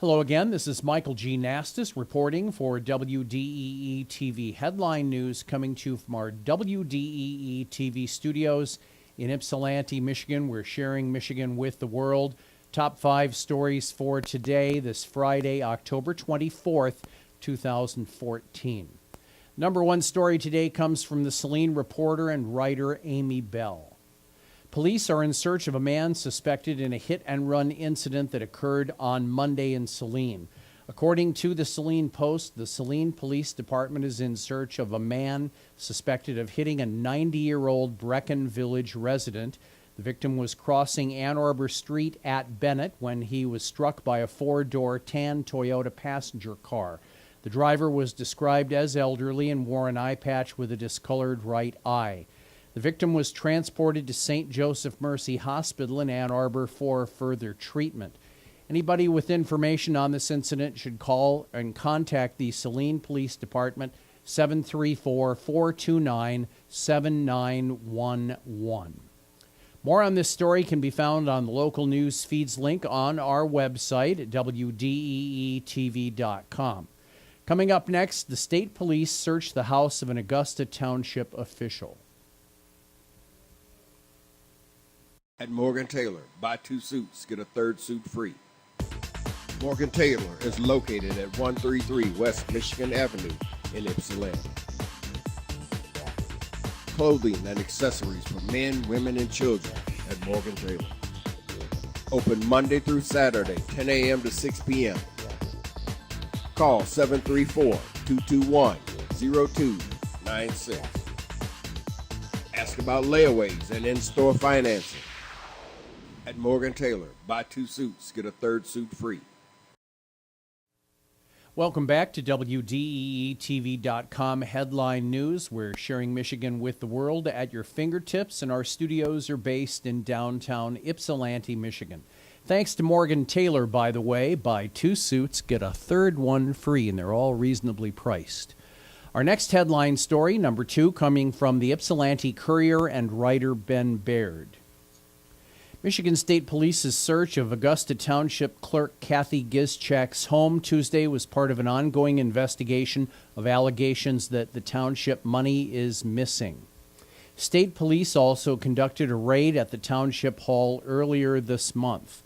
Hello again, this is Michael G. Nastos reporting for WDEE-TV headline news coming to you from our WDEE-TV studios in Ypsilanti, Michigan. We're sharing Michigan with the world. Top 5 stories for today, this Friday, October 24th, 2014. Number 1 story today comes from the Saline reporter and writer Amy Bell. Police are in search of a man suspected in a hit-and-run incident that occurred on Monday in Saline. According to the Saline Post, the Saline Police Department is in search of a man suspected of hitting a 90-year-old Brecken Village resident. The victim was crossing Ann Arbor Street at Bennett when he was struck by a 4-door tan Toyota passenger car. The driver was described as elderly and wore an eye patch with a discolored right eye. The victim was transported to St. Joseph Mercy Hospital in Ann Arbor for further treatment. Anybody with information on this incident should call and contact the Saline Police Department, 734-429-7911. More on this story can be found on the local news feeds link on our website at WDEE-TV.com. Coming up next, the state police searched the house of an Augusta Township official. At Morgan Taylor, buy 2 suits, get a 3rd suit free. Morgan Taylor is located at 133 West Michigan Avenue in Ypsilanti. Clothing and accessories for men, women, and children at Morgan Taylor. Open Monday through Saturday, 10 a.m. to 6 p.m. Call 734-221-0296. Ask about layaways and in-store financing. At Morgan Taylor, buy 2 suits, get a 3rd suit free. Welcome back to WDEE-TV.com headline news. We're sharing Michigan with the world at your fingertips, and our studios are based in downtown Ypsilanti, Michigan. Thanks to Morgan Taylor, by the way. Buy 2 suits, get a 3rd one free, and they're all reasonably priced. Our next headline story, number 2, coming from the Ypsilanti Courier and writer Ben Baird. Michigan State Police's search of Augusta Township Clerk Kathy Gischak's home Tuesday was part of an ongoing investigation of allegations that the township money is missing. State Police also conducted a raid at the township hall earlier this month.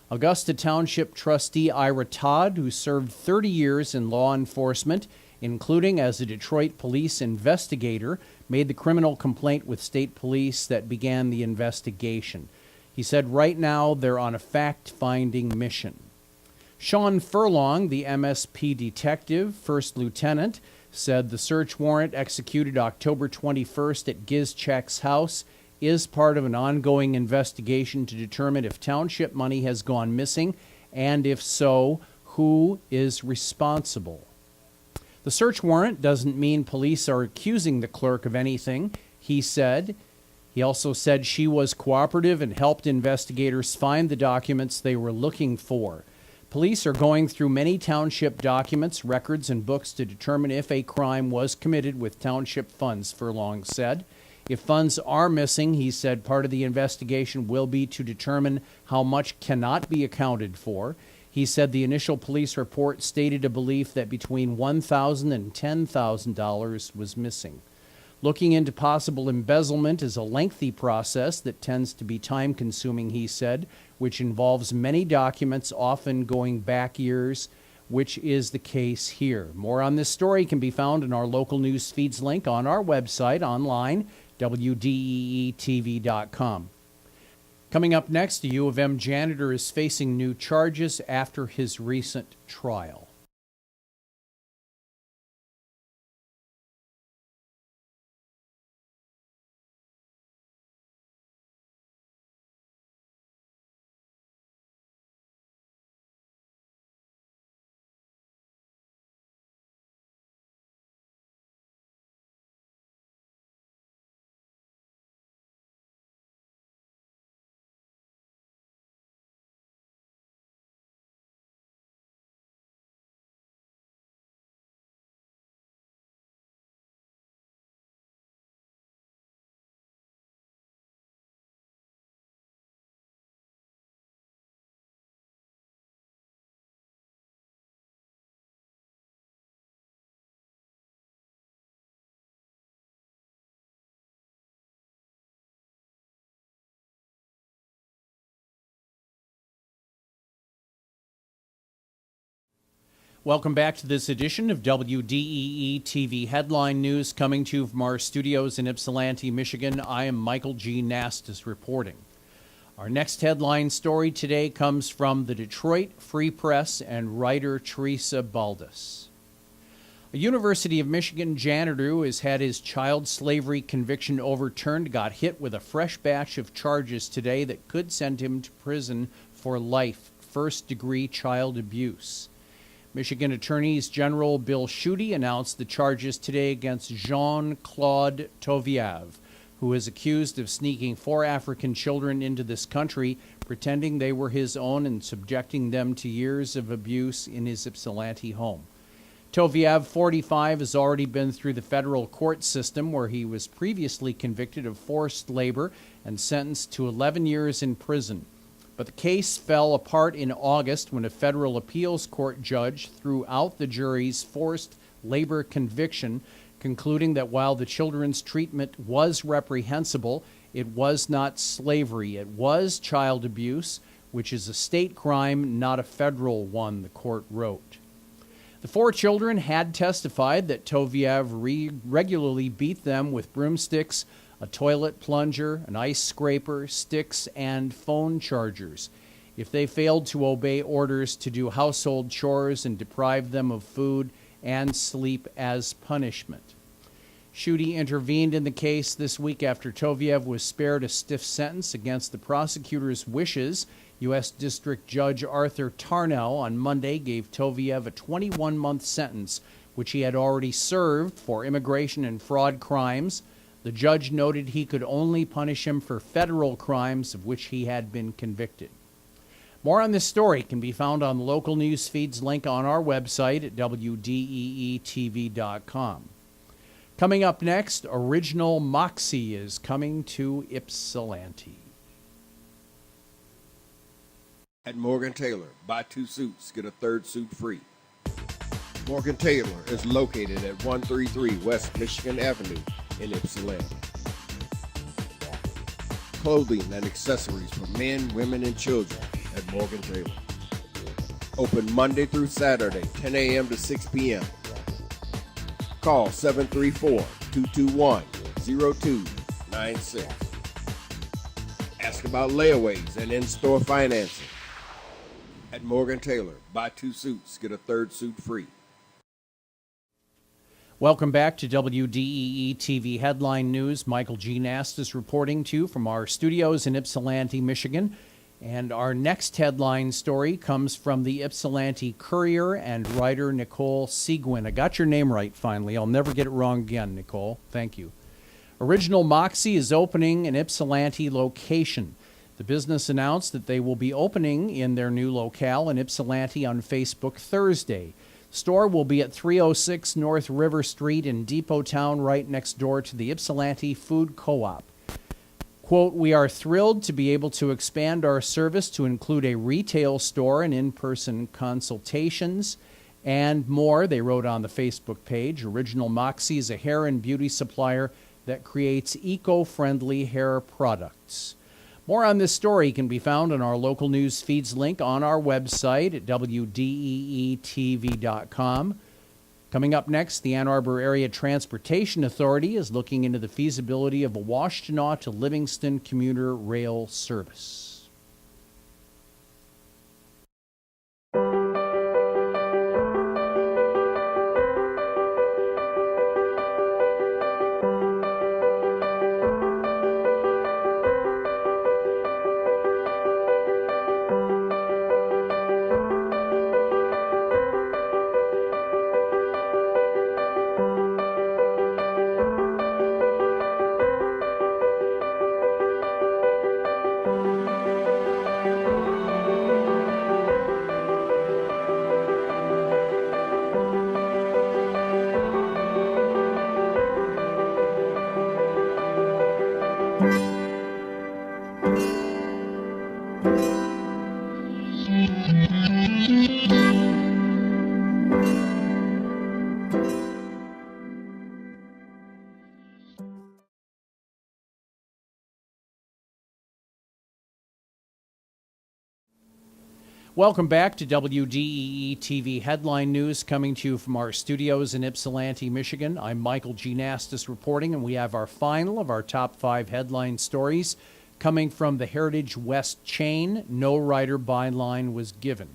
Augusta Township trustee Ira Todd, who served 30 years in law enforcement, including as a Detroit police investigator, made the criminal complaint with state police that began the investigation. He said right now they're on a fact-finding mission. Sean Furlong, the MSP detective, first lieutenant, said the search warrant executed October 21st at Gischak's house is part of an ongoing investigation to determine if township money has gone missing, and if so, who is responsible. The search warrant doesn't mean police are accusing the clerk of anything, he said. He also said she was cooperative and helped investigators find the documents they were looking for. Police are going through many township documents, records, and books to determine if a crime was committed with township funds, Furlong said. If funds are missing, he said, part of the investigation will be to determine how much cannot be accounted for. He said the initial police report stated a belief that between $1,000 and $10,000 was missing. Looking into possible embezzlement is a lengthy process that tends to be time-consuming, he said, which involves many documents, often going back years, which is the case here. More on this story can be found in our local news feeds link on our website online, WDEE-TV.com. Coming up next, a U of M janitor is facing new charges after his recent trial. Welcome back to this edition of WDEE-TV Headline News, coming to you from our studios in Ypsilanti, Michigan. I am Michael G. Nastos reporting. Our next headline story today comes from the Detroit Free Press and writer Teresa Baldus. A University of Michigan janitor who has had his child slavery conviction overturned got hit with a fresh batch of charges today that could send him to prison for life, first-degree child abuse. Michigan Attorney General Bill Schuette announced the charges today against Jean-Claude Toviev, who is accused of sneaking 4 African children into this country, pretending they were his own and subjecting them to years of abuse in his Ypsilanti home. Toviev, 45, has already been through the federal court system where he was previously convicted of forced labor and sentenced to 11 years in prison. But the case fell apart in August when a federal appeals court judge threw out the jury's forced labor conviction, concluding that while the children's treatment was reprehensible, it was not slavery. It was child abuse, which is a state crime, not a federal one, the court wrote. The 4 children had testified that Toviev regularly beat them with broomsticks, a toilet plunger, an ice scraper, sticks, and phone chargers if they failed to obey orders to do household chores and deprived them of food and sleep as punishment. Schuette intervened in the case this week after Toviev was spared a stiff sentence against the prosecutor's wishes. U.S. District Judge Arthur Tarnow on Monday gave Toviev a 21-month sentence, which he had already served for immigration and fraud crimes. The judge noted he could only punish him for federal crimes of which he had been convicted. More on this story can be found on the local news feeds link on our website at WDEE-TV.com. Coming up next, Original Moxie is coming to Ypsilanti. At Morgan Taylor, buy 2 suits, get a 3rd suit free. Morgan Taylor is located at 133 West Michigan Avenue in Ypsilanti. Clothing and accessories for men, women, and children at Morgan Taylor. Open Monday through Saturday, 10 a.m. to 6 p.m. Call 734-221-0296. Ask about layaways and in-store financing. At Morgan Taylor, buy 2 suits, get a 3rd suit free. Welcome back to WDEE-TV Headline News. Michael G. Nastos reporting to you from our studios in Ypsilanti, Michigan. And our next headline story comes from the Ypsilanti Courier and writer Nicole Seguin. I got your name right finally. I'll never get it wrong again, Nicole. Thank you. Original Moxie is opening an Ypsilanti location. The business announced that they will be opening in their new locale in Ypsilanti on Facebook Thursday. The store will be at 306 North River Street in Depot Town, right next door to the Ypsilanti Food Co-op. Quote, "We are thrilled to be able to expand our service to include a retail store and in-person consultations and more," they wrote on the Facebook page. Original Moxie is a hair and beauty supplier that creates eco-friendly hair products. More on this story can be found on our local news feeds link on our website at WDEE-TV.com. Coming up next, the Ann Arbor Area Transportation Authority is looking into the feasibility of a Washtenaw to Livingston commuter rail service. Welcome back to WDEE-TV Headline News, coming to you from our studios in Ypsilanti, Michigan. I'm Michael G. Nastos reporting, and we have our final of our top 5 headline stories coming from the Heritage West chain. No rider byline was given.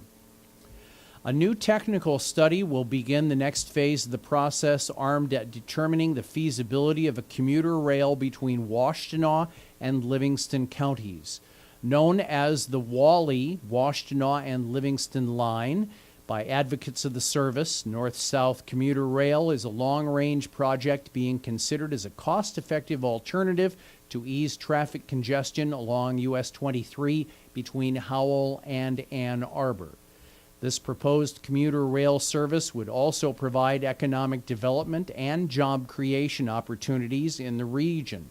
A new technical study will begin the next phase of the process aimed at determining the feasibility of a commuter rail between Washtenaw and Livingston counties. Known as the Wally, Washtenaw and Livingston Line by advocates of the service, North-South Commuter Rail is a long-range project being considered as a cost-effective alternative to ease traffic congestion along US 23 between Howell and Ann Arbor. This proposed commuter rail service would also provide economic development and job creation opportunities in the region.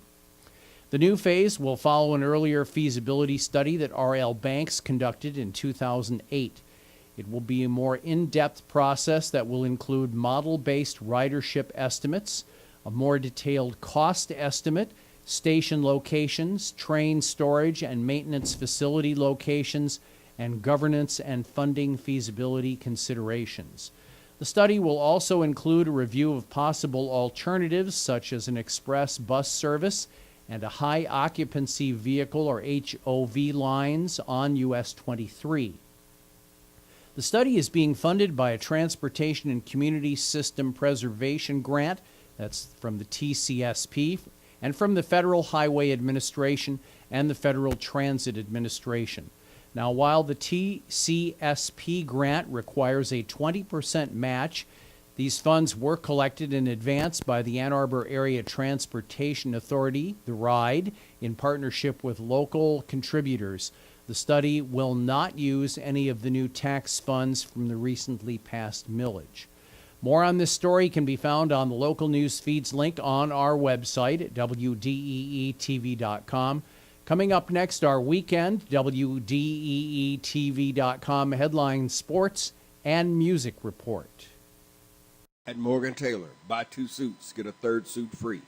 The new phase will follow an earlier feasibility study that R.L. Banks conducted in 2008. It will be a more in-depth process that will include model-based ridership estimates, a more detailed cost estimate, station locations, train storage and maintenance facility locations, and governance and funding feasibility considerations. The study will also include a review of possible alternatives such as an express bus service and a high-occupancy vehicle or HOV lines on US 23. The study is being funded by a Transportation and Community System Preservation Grant, that's from the TCSP, and from the Federal Highway Administration and the Federal Transit Administration. Now, while the TCSP grant requires a 20% match, these funds were collected in advance by the Ann Arbor Area Transportation Authority, the RIDE, in partnership with local contributors. The study will not use any of the new tax funds from the recently passed millage. More on this story can be found on the local news feeds link on our website at WDEE-TV.com. Coming up next, our weekend, WDEE-TV.com headline sports and music report. At Morgan Taylor, buy 2 suits, get a 3rd suit free.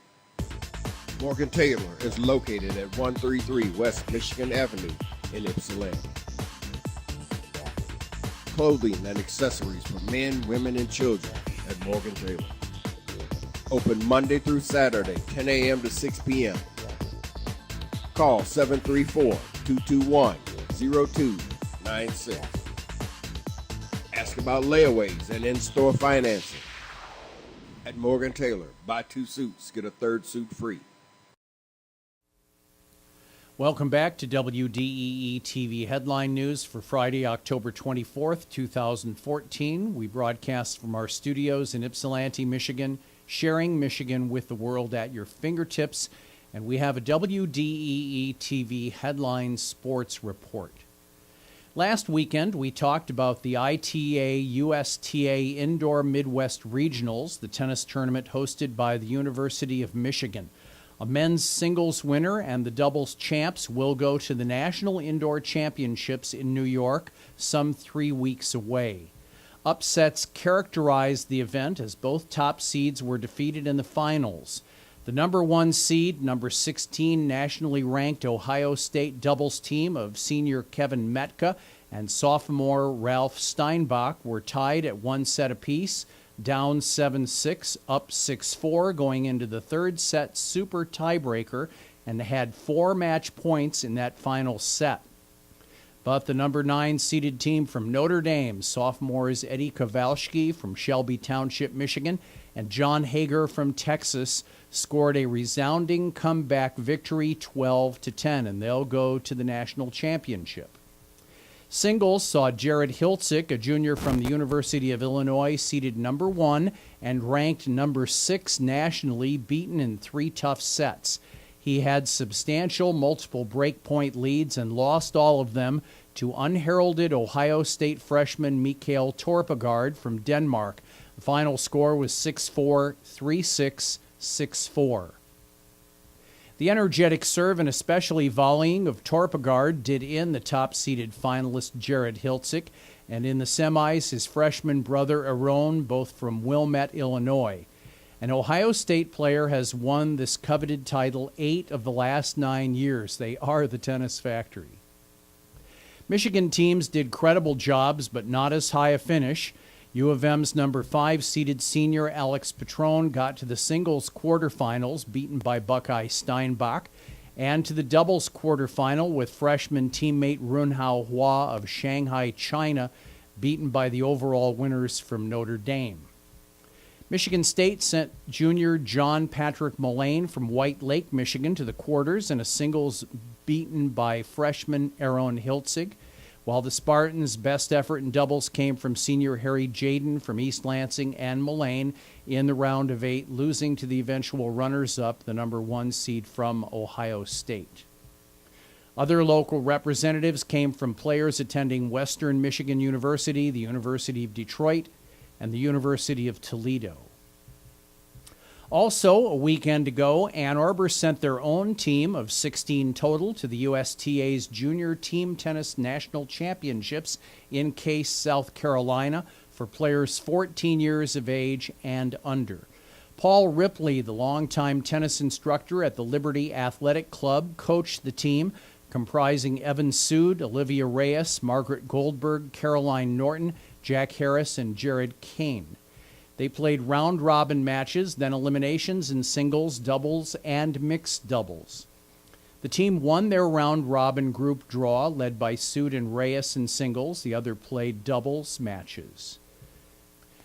Morgan Taylor is located at 133 West Michigan Avenue in Ypsilanti. Clothing and accessories for men, women, and children at Morgan Taylor. Open Monday through Saturday, 10 a.m. to 6 p.m. Call 734-221-0296. Ask about layaways and in-store financing. At Morgan Taylor, buy 2 suits, get a 3rd suit free. Welcome back to WDEE-TV Headline News for Friday, October 24th, 2014. We broadcast from our studios in Ypsilanti, Michigan, sharing Michigan with the world at your fingertips. And we have a WDEE-TV Headline Sports Report. Last weekend, we talked about the ITA-USTA Indoor Midwest Regionals, the tennis tournament hosted by the University of Michigan. A men's singles winner and the doubles champs will go to the National Indoor Championships in New York, some 3 weeks away. Upsets characterized the event as both top seeds were defeated in the finals. The number 1 seed, number 16 nationally ranked Ohio State doubles team of senior Kevin Metka and sophomore Ralph Steinbach were tied at 1 set apiece, down 7-6, up 6-4, going into the 3rd set super tiebreaker, and had 4 match points in that final set. But the number 9 seeded team from Notre Dame, sophomores Eddie Kowalski from Shelby Township, Michigan, and John Hager from Texas, scored a resounding comeback victory 12-10, and they'll go to the national championship. Singles saw Jared Hiltzik, a junior from the University of Illinois, seeded number 1 and ranked number 6 nationally, beaten in 3 tough sets. He had substantial multiple breakpoint leads and lost all of them to unheralded Ohio State freshman Mikael Torpegaard from Denmark. The final score was 6-4, 3-6, 6-4. The energetic serve and especially volleying of Torpegaard did in the top-seeded finalist Jared Hiltzik, and in the semis, his freshman brother Aaron, both from Wilmette, Illinois. An Ohio State player has won this coveted title 8 of the last 9 years. They are the tennis factory. Michigan teams did credible jobs, but not as high a finish. U of M's number 5 seeded senior Alex Petrone got to the singles quarterfinals, beaten by Buckeye Steinbach, and to the doubles quarterfinal with freshman teammate Runhao Hua of Shanghai, China, beaten by the overall winners from Notre Dame. Michigan State sent junior John Patrick Mullane from White Lake, Michigan, to the quarters in a singles beaten by freshman Aaron Hiltzig, while the Spartans' best effort in doubles came from senior Harry Jaden from East Lansing and Mullane in the round of 8, losing to the eventual runners-up, the number 1 seed from Ohio State. Other local representatives came from players attending Western Michigan University, the University of Detroit, and the University of Toledo. Also, a weekend ago, Ann Arbor sent their own team of 16 total to the USTA's Junior Team Tennis National Championships in Case, South Carolina, for players 14 years of age and under. Paul Ripley, the longtime tennis instructor at the Liberty Athletic Club, coached the team, comprising Evan Sood, Olivia Reyes, Margaret Goldberg, Caroline Norton, Jack Harris, and Jared Kane. They played round-robin matches, then eliminations in singles, doubles, and mixed doubles. The team won their round-robin group draw, led by Sood and Reyes in singles. The other played doubles matches.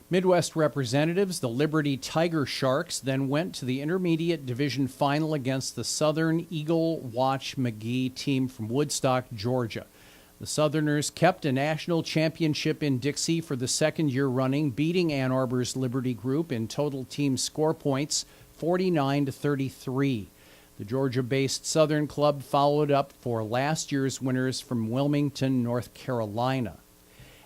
Midwest representatives, the Liberty Tiger Sharks, then went to the intermediate division final against the Southern Eagle Watch McGee team from Woodstock, Georgia. The Southerners kept a national championship in Dixie for the second year running, beating Ann Arbor's Liberty group in total team score points 49-33. The Georgia-based Southern club followed up for last year's winners from Wilmington, North Carolina.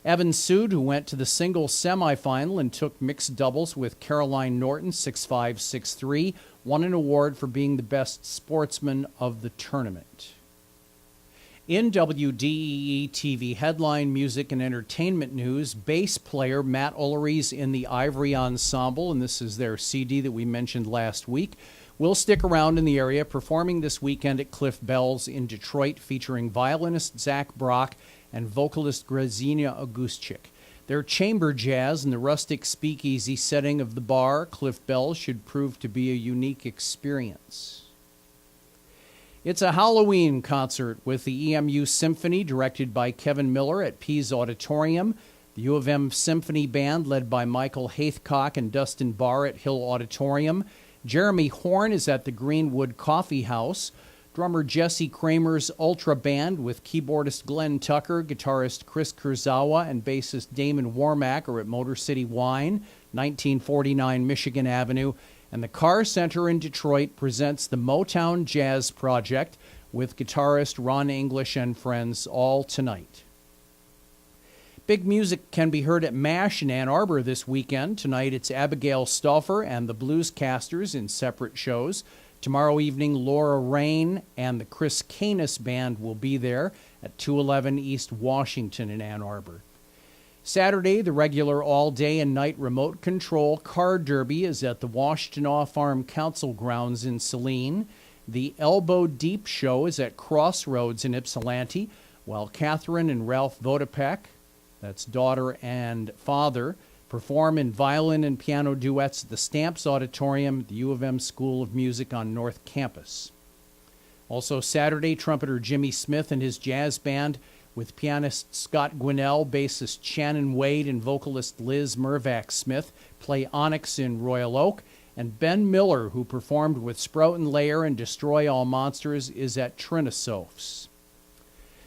Evan Sood, who went to the singles semifinal and took mixed doubles with Caroline Norton 6-5, 6-3, won an award for being the best sportsman of the tournament. In WDEE-TV headline music and entertainment news, bass player Matt Ullery's in the Ivory Ensemble, and this is their CD that we mentioned last week, will stick around in the area, performing this weekend at Cliff Bell's in Detroit, featuring violinist Zach Brock and vocalist Grazina Augustchik. Their chamber jazz in the rustic speakeasy setting of the bar, Cliff Bell's, should prove to be a unique experience. It's a Halloween concert with the EMU Symphony, directed by Kevin Miller at Pease Auditorium. The U of M Symphony Band, led by Michael Haithcock and Dustin Barr at Hill Auditorium. Jeremy Horn is at the Greenwood Coffee House. Drummer Jesse Kramer's Ultra Band with keyboardist Glenn Tucker, guitarist Chris Kurzawa, and bassist Damon Warmack are at Motor City Wine, 1949 Michigan Avenue. And the Carr Center in Detroit presents the Motown Jazz Project with guitarist Ron English and friends all tonight. Big music can be heard at MASH in Ann Arbor this weekend. Tonight it's Abigail Stauffer and the Bluescasters in separate shows. Tomorrow evening, Laura Rain and the Chris Canis Band will be there at 211 East Washington in Ann Arbor. Saturday, the regular all-day and night remote control car derby is at the Washtenaw Farm Council grounds in Saline. The Elbow Deep Show is at Crossroads in Ypsilanti, while Catherine and Ralph Vodopek, that's daughter and father, perform in violin and piano duets at the Stamps Auditorium at the U of M School of Music on North Campus. Also Saturday, trumpeter Jimmy Smith and his jazz band with pianist Scott Gwinnell, bassist Shannon Wade, and vocalist Liz Mervac Smith, play Onyx in Royal Oak, and Ben Miller, who performed with Sprout and Lair and Destroy All Monsters, is at Trinosofs.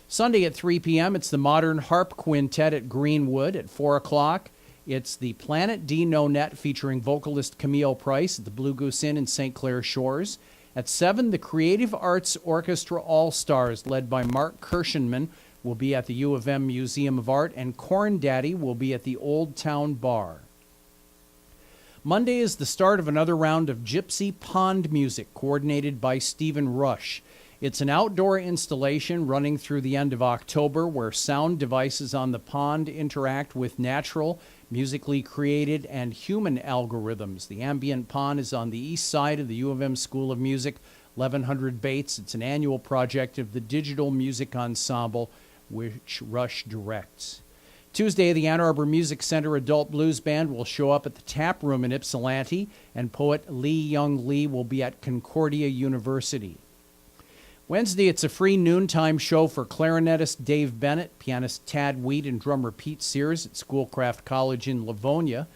Sunday at 3 p.m., it's the Modern Harp Quintet at Greenwood. At 4 o'clock, it's the Planet D No Net featuring vocalist Camille Price at the Blue Goose Inn in St. Clair Shores. At 7, the Creative Arts Orchestra All-Stars, led by Mark Kirshenman, will be at the U of M Museum of Art, and Corn Daddy will be at the Old Town Bar. Monday is the start of another round of Gypsy Pond music, coordinated by Stephen Rush. It's an outdoor installation running through the end of October where sound devices on the pond interact with natural, musically created, and human algorithms. The ambient pond is on the east side of the U of M School of Music, 1100 Bates. It's an annual project of the Digital Music Ensemble, which Rush directs. Tuesday, the Ann Arbor Music Center Adult Blues Band will show up at the Tap Room in Ypsilanti, and poet Lee Young Lee will be at Concordia University. Wednesday, it's a free noontime show for clarinetist Dave Bennett, pianist Tad Wheat, and drummer Pete Sears at Schoolcraft College in Livonia.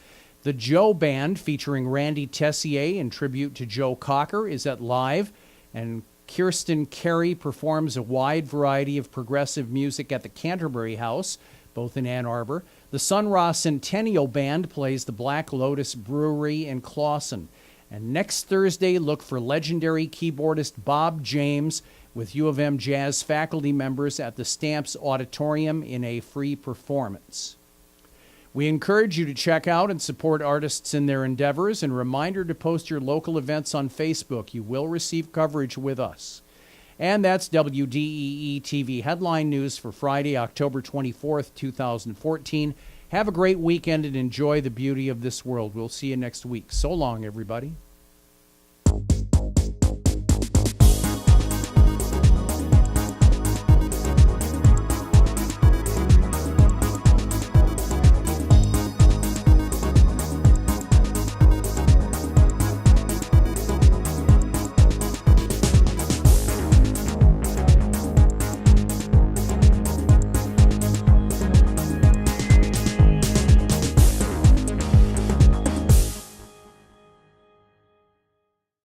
The Joe Band, featuring Randy Tessier in tribute to Joe Cocker, is at Live, and Kirsten Carey performs a wide variety of progressive music at the Canterbury House, both in Ann Arbor. The Sun Ra Centennial Band plays the Black Lotus Brewery in Clawson. And next Thursday, look for legendary keyboardist Bob James with U of M Jazz faculty members at the Stamps Auditorium in a free performance. We encourage you to check out and support artists in their endeavors, and reminder to post your local events on Facebook. You will receive coverage with us. And that's WDEE-TV Headline News for Friday, October 24th, 2014. Have a great weekend and enjoy the beauty of this world. We'll see you next week. So long, everybody.